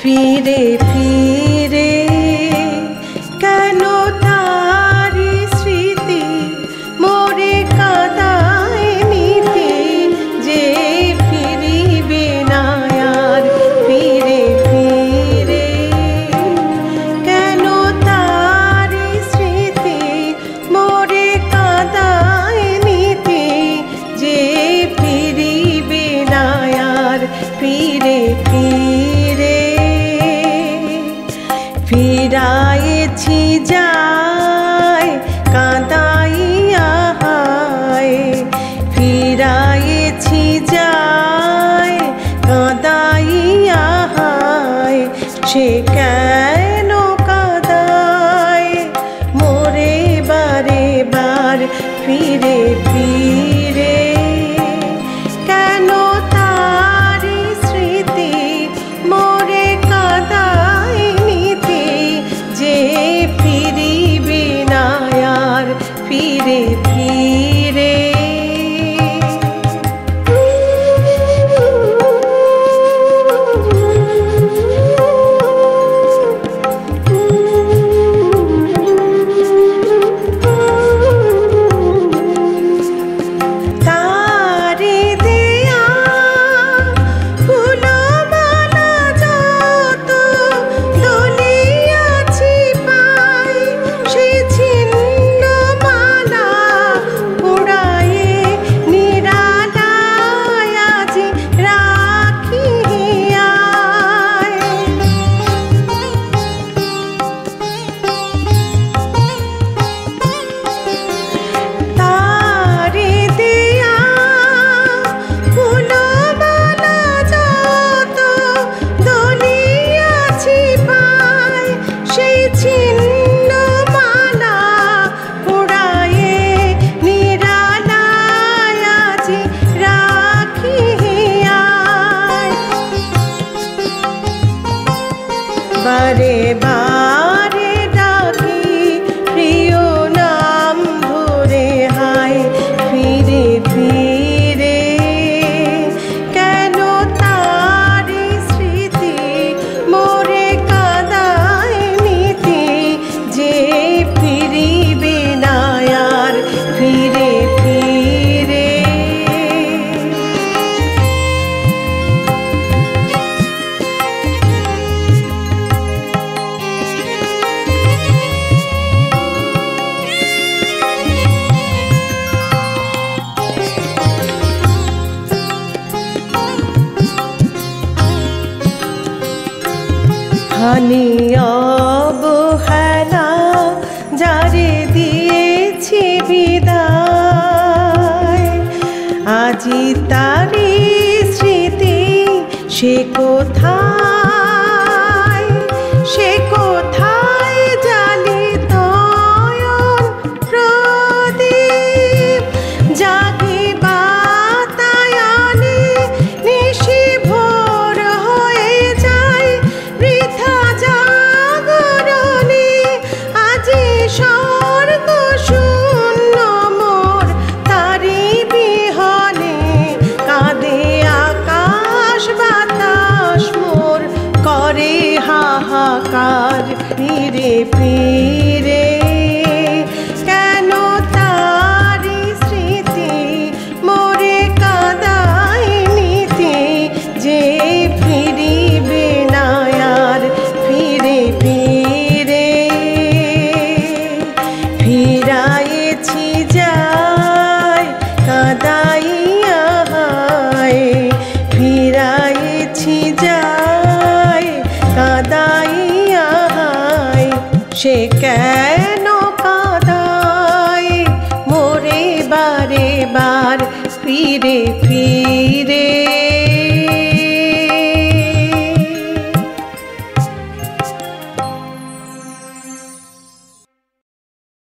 ফিরে ফিরে কেন তারি স্মৃতি মোরে কাঁদায় নিতে, যে ফিরিবে না আর। ফিরে ফিরে কেন তারি স্মৃতি মোরে কাঁদায় নিতে, যে ফিরিবে না আর। ফিরে ফিরে ফিরায়েছি যায় কাঁদাইয়া হায়, ফিরায়েছি যায় কাঁদাইয়া হায়। সে কেন কাঁদায় মোরে বারে বার। ফিরে ফিরে কেন তারি স্মৃতি মোরে কাঁদায় নিতে, যে ফিরিবে না আর। ফিরে ফিরে বারে বারে ডাকি প্রিয় নাম ধরে হায়। ফিরে ফিরে কেন তারি স্মৃতি মোরে কাঁদায় নিতে, যে ফিরিবে না আর। ফিরে ফিরে হানি অবহেলা যারে দিয়েছি বিদায়, আজি তারি স্মৃতি সে কোথায়, সে কোথায় জ্বালিত প্রদীপ জাগে বাতায়নে নিশি ভোর হয়ে যায়। বৃথা জাগরণে আজি স্বর্গ শূন্য মোর, তারি বিহনে কাঁদে আকাশ বাতাস মোর, করে হাহাকার। ফিরে ফিরে কেন তারি স্মৃতি মোরে কাঁদায় নিতে, যে ফিরিবে না আর। ফিরে ফিরে ফিরায়েছি যায় কাঁদাইয়া হায়, ফিরায়েছি যায় কাঁদাইয়া হায়। সে কেন কাঁদায় মোরে বারে বার। ফিরে ফিরে